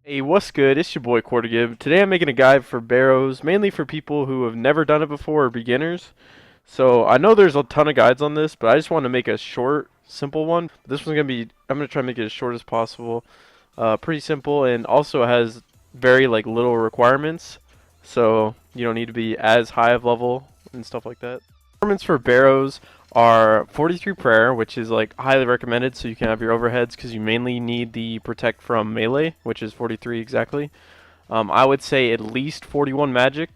Hey, what's good? It's your boy Cordagib. Today I'm making a guide for Barrows, mainly for people who have never done it before or beginners. So I know there's a ton of guides on this, but I just want to make a short, simple one. This one's I'm gonna try to make it as short as possible. Pretty simple, and also has very little requirements, so you don't need to be as high of level and stuff like that. Requirements for Barrows are 43 prayer, which is highly recommended, so you can have your overheads because you mainly need the protect from melee, which is 43 exactly. I would say at least 41 magic,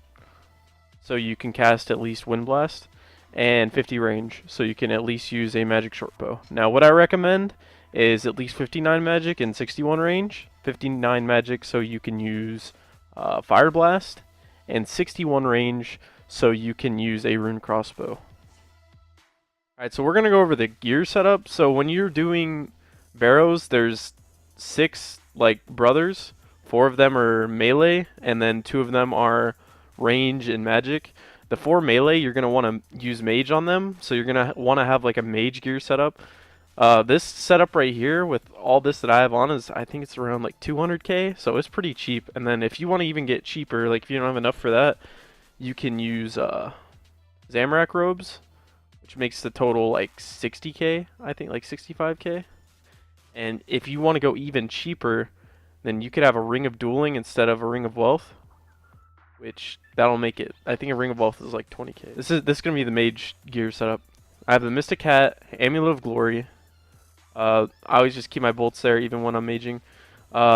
so you can cast at least Wind Blast, and 50 range, so you can at least use a magic short bow. Now, what I recommend is at least 59 magic and 61 range. 59 magic, so you can use Fire Blast, and 61 range, so you can use a rune crossbow. Alright, so we're going to go over the gear setup. So when you're doing Barrows, there's 6 brothers. 4 of them are melee, and then 2 of them are range and magic. The 4 melee, you're going to want to use mage on them, so you're going to want to have a mage gear setup. This setup right here with all this that I have on I think it's around 200k, so it's pretty cheap. And then if you want to even get cheaper, if you don't have enough for that, you can use Zamorak robes, which makes the total 60k, I think 65k. And if you want to go even cheaper, then you could have a Ring of Dueling instead of a Ring of Wealth, which that'll make it, I think a Ring of Wealth is 20k. This is gonna be the mage gear setup. I have the Mystic Hat, Amulet of Glory. I always just keep my bolts there even when I'm maging.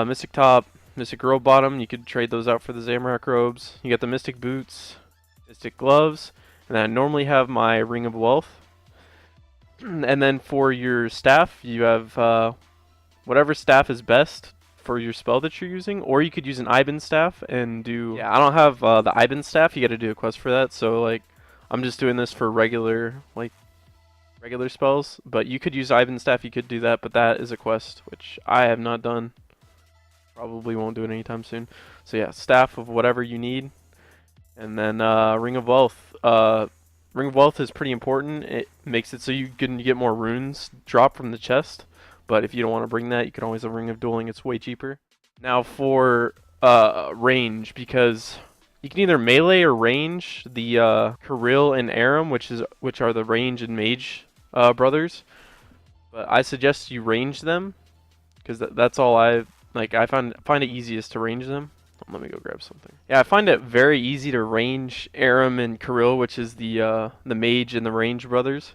Mystic Top, Mystic Robe Bottom, you could trade those out for the Zamorak robes. You got the Mystic Boots, Mystic Gloves, and I normally have my Ring of Wealth. And then for your staff, you have whatever staff is best for your spell that you're using, or you could use an Iban staff and do. Yeah, I don't have the Iban staff. You got to do a quest for that. So I'm just doing this for regular spells. But you could use Iban staff. You could do that, but that is a quest which I have not done. Probably won't do it anytime soon. So yeah, staff of whatever you need. And then Ring of Wealth. Ring of Wealth is pretty important. It makes it so you can get more runes drop from the chest. But if you don't want to bring that, you can always have Ring of Dueling. It's way cheaper. Now for range, because you can either melee or range the Kirill and Aram, which are the range and mage brothers. But I suggest you range them, because that's all I find it easiest to range them. Let me go grab something. Yeah, I find it very easy to range Aram and Kirill, which is the mage and the range brothers.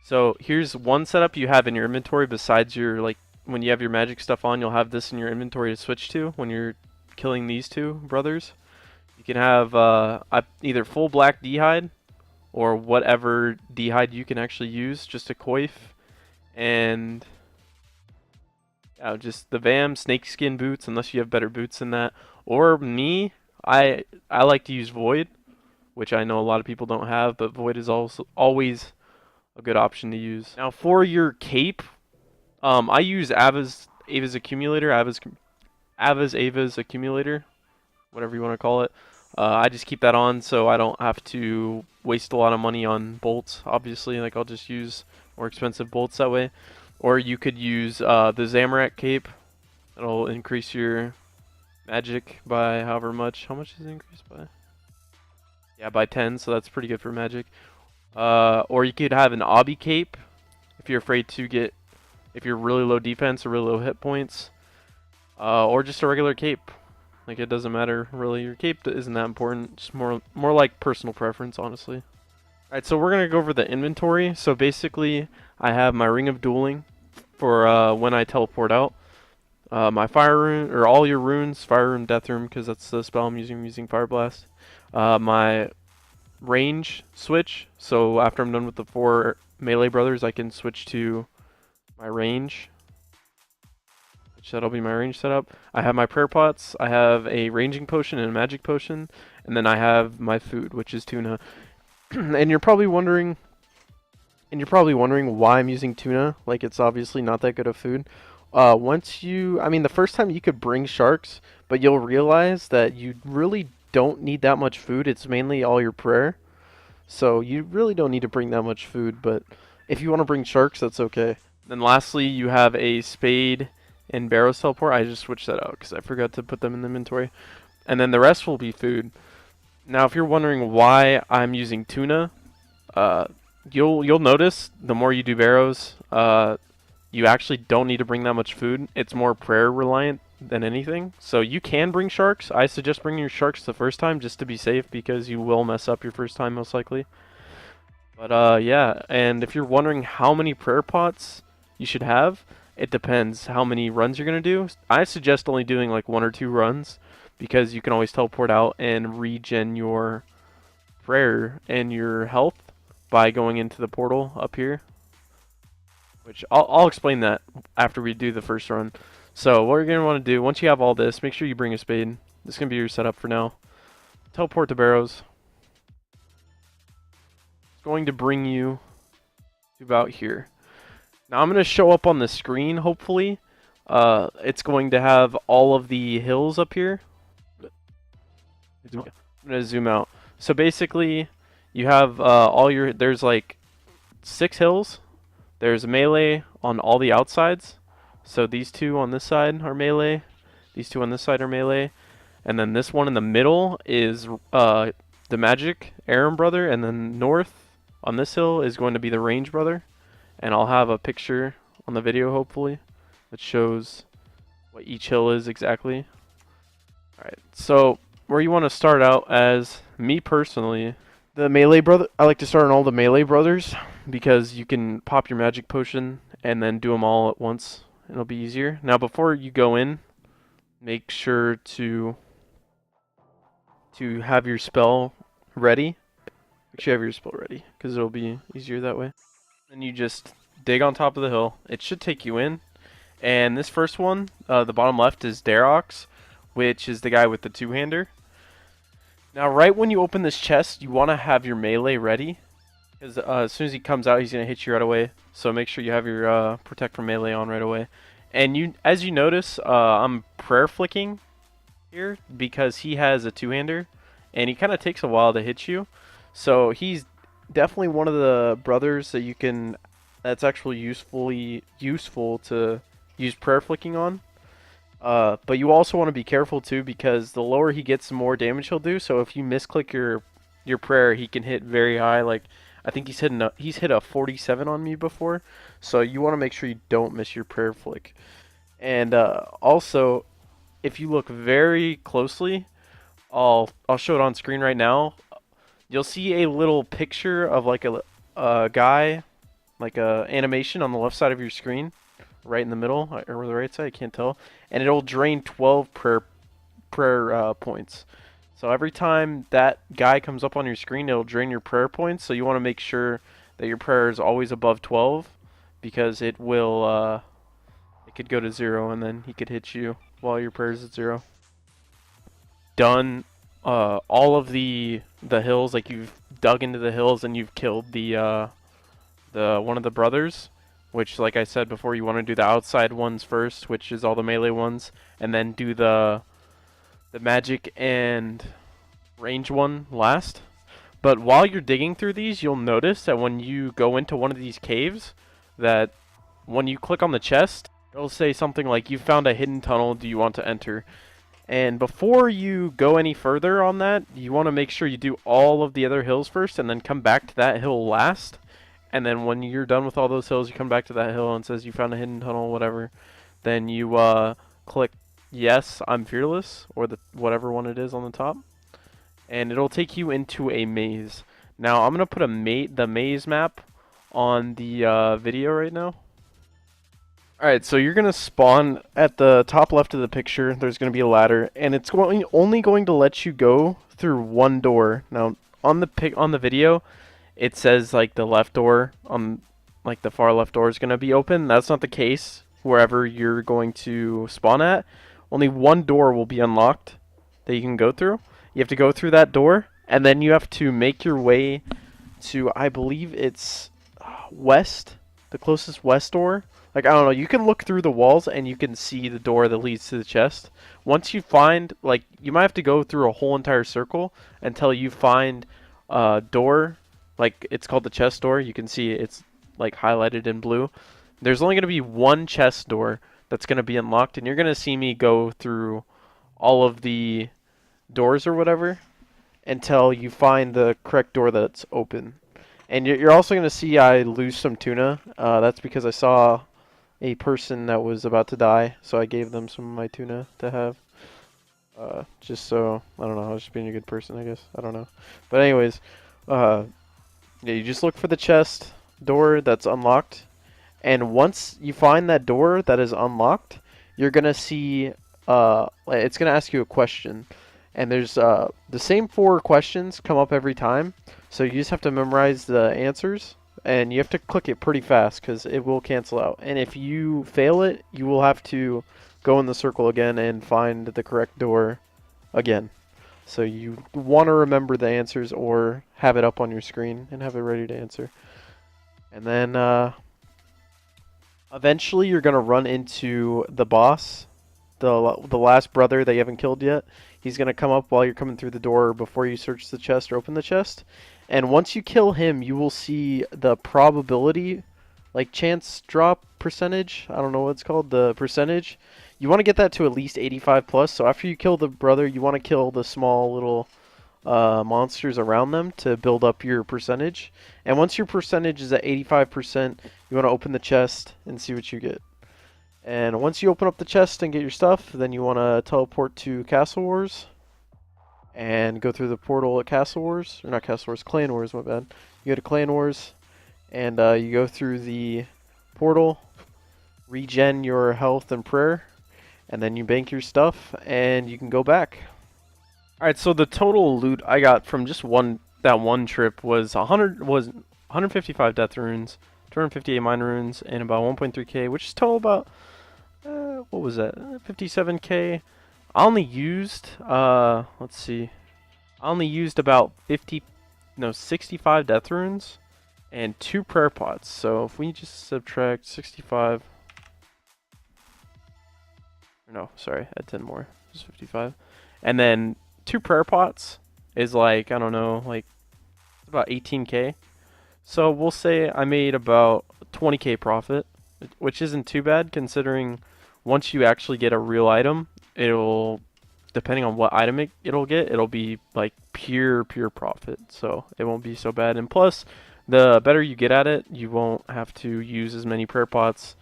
So here's one setup you have in your inventory besides your when you have your magic stuff on, you'll have this in your inventory to switch to when you're killing these 2 brothers. You can have either full black d'hide or whatever d'hide you can actually use, just a coif, and just the Vam snakeskin boots, unless you have better boots than that. Or me, I like to use Void, which I know a lot of people don't have, but Void is also always a good option to use. Now for your cape, I use Ava's accumulator, Ava's accumulator, whatever you want to call it. I just keep that on so I don't have to waste a lot of money on bolts. Obviously, I'll just use more expensive bolts that way. Or you could use the Zamorak cape. That'll increase your magic by however much. How much is it increased by? Yeah, by 10, so that's pretty good for magic. Or you could have an obby cape if you're afraid to get, if you're really low defense or really low hit points. Or just a regular cape. It doesn't matter really. Your cape isn't that important. Just more like personal preference, honestly. Alright, so we're gonna go over the inventory. So basically, I have my Ring of Dueling for when I teleport out. My Fire Rune, or all your runes, Fire Rune, Death Rune, because that's the spell I'm using Fire Blast. My range switch, so after I'm done with the 4 melee brothers, I can switch to my range, which that'll be my range setup. I have my prayer pots, I have a ranging potion and a magic potion, and then I have my food, which is tuna. and you're probably wondering why I'm using tuna. It's obviously not that good of food. The first time you could bring sharks, but you'll realize that you really don't need that much food. It's mainly all your prayer. So you really don't need to bring that much food, but if you want to bring sharks, that's okay. Then lastly, you have a spade in Barrows teleport. I just switched that out because I forgot to put them in the inventory. And then the rest will be food. Now, if you're wondering why I'm using tuna, uh, you'll notice the more you do Barrows, you actually don't need to bring that much food. It's more prayer reliant than anything. So you can bring sharks. I suggest bringing your sharks the first time just to be safe because you will mess up your first time most likely. But yeah, and if you're wondering how many prayer pots you should have, it depends how many runs you're gonna do. I suggest only doing like 1 or 2 runs because you can always teleport out and regen your prayer and your health by going into the portal up here. Which I'll explain that after we do the first run. So what you're gonna want to do once you have all this, make sure you bring a spade. This is gonna be your setup for now. Teleport to Barrows. It's going to bring you to about here. Now I'm going to show up on the screen, hopefully. It's going to have all of the hills up here. I'm going to zoom out. So basically, you have there's like 6 hills. There's melee on all the outsides. So these 2 on this side are melee. These 2 on this side are melee. And then this one in the middle is the magic Aaron brother. And then north on this hill is going to be the range brother. And I'll have a picture on the video, hopefully, that shows what each hill is exactly. Alright, so where you want to start out as, me personally, the melee brother, I like to start on all the melee brothers, because you can pop your magic potion and then do them all at once. It'll be easier. Now, before you go in, make sure to have your spell ready. Make sure you have your spell ready, because it'll be easier that way. Then you just dig on top of the hill. It should take you in. And this first one, the bottom left, is Darox, which is the guy with the 2-hander. Now, right when you open this chest, you want to have your melee ready. Because as soon as he comes out, he's going to hit you right away. So make sure you have your Protect from Melee on right away. And as you notice, I'm prayer flicking here because he has a 2-hander. And he kind of takes a while to hit you. So he's definitely one of the brothers that that's actually useful to use prayer flicking on. But you also want to be careful too, because the lower he gets, the more damage he'll do. So if you misclick your prayer, he can hit very high. Like I think he's hit a 47 on me before. So you want to make sure you don't miss your prayer flick. And also, if you look very closely, I'll show it on screen right now. You'll see a little picture of like a guy, like a animation on the left side of your screen, right in the middle, or the right side, I can't tell. And it'll drain 12 prayer points. So every time that guy comes up on your screen, it'll drain your prayer points. So you want to make sure that your prayer is always above 12, because it could go to 0 and then he could hit you while your prayer is at 0. Done all of the hills, like you've dug into the hills and you've killed the one of the brothers, which, like I said before, you want to do the outside ones first, which is all the melee ones, and then do the magic and range one last. But while you're digging through these, you'll notice that when you go into one of these caves, that when you click on the chest, it'll say something like, "You found a hidden tunnel, do you want to enter?" And before you go any further on that, you want to make sure you do all of the other hills first and then come back to that hill last. And then when you're done with all those hills, you come back to that hill and it says you found a hidden tunnel, whatever. Then you click yes, I'm fearless, or whatever one it is on the top. And it'll take you into a maze. Now I'm going to put the maze map on the video right now. Alright, so you're going to spawn at the top left of the picture. There's going to be a ladder, and it's only going to let you go through one door. Now, on the video, it says like the left door, like the far left door is going to be open. That's not the case wherever you're going to spawn at. Only one door will be unlocked that you can go through. You have to go through that door, and then you have to make your way to, I believe it's west, the closest west door. Like, I don't know, you can look through the walls and you can see the door that leads to the chest. Once you find, like, you might have to go through a whole entire circle until you find a door, like, it's called the chest door. You can see it's, like, highlighted in blue. There's only going to be one chest door that's going to be unlocked, and you're going to see me go through all of the doors or whatever until you find the correct door that's open. And you're also going to see I lose some tuna. That's because I saw a person that was about to die, so I gave them some of my tuna to have. Just so, I don't know, I was just being a good person, I guess. I don't know. But anyways, yeah, you just look for the chest door that's unlocked. And once you find that door that is unlocked, you're going to see, it's going to ask you a question. And there's the same 4 questions come up every time. So you just have to memorize the answers. And you have to click it pretty fast because it will cancel out. And if you fail it, you will have to go in the circle again and find the correct door again. So you want to remember the answers or have it up on your screen and have it ready to answer. And then eventually you're going to run into the boss, the last brother that you haven't killed yet. He's going to come up while you're coming through the door before you search the chest or open the chest. And once you kill him, you will see the probability, like chance drop percentage. I don't know what it's called, the percentage. You want to get that to at least 85 plus. So after you kill the brother, you want to kill the small little monsters around them to build up your percentage. And once your percentage is at 85%, you want to open the chest and see what you get. And once you open up the chest and get your stuff, then you want to teleport to Castle Wars and go through the portal at Castle Wars, or not Castle Wars, Clan Wars, my bad. You go to Clan Wars, and you go through the portal, regen your health and prayer, and then you bank your stuff, and you can go back. Alright, so the total loot I got from just that one trip was 155 death runes, 258 mine runes, and about 1.3k, which is total about, what was that, 57k. I only used, let's see, I only used about 65 death runes and 2 prayer pots. So if we just subtract 65, no, sorry, add 10 more, just 55. And then 2 prayer pots is like, I don't know, like about 18k. So we'll say I made about 20k profit, which isn't too bad considering once you actually get a real item, it'll, depending on what item it'll get, it'll be like pure profit. So it won't be so bad. And plus, the better you get at it, you won't have to use as many prayer pots.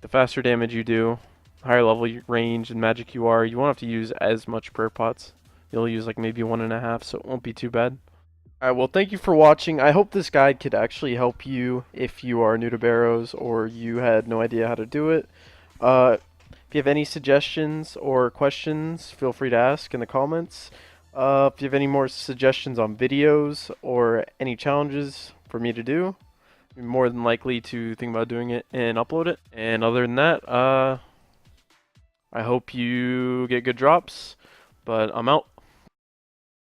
The faster damage you do, higher level range and magic you are, you won't have to use as much prayer pots. You'll use like maybe 1.5, so it won't be too bad. Alright, well, thank you for watching. I hope this guide could actually help you if you are new to Barrows or you had no idea how to do it. If you have any suggestions or questions, feel free to ask in the comments. If you have any more suggestions on videos or any challenges for me to do, I'm more than likely to think about doing it and upload it. And other than that, I hope you get good drops, but I'm out.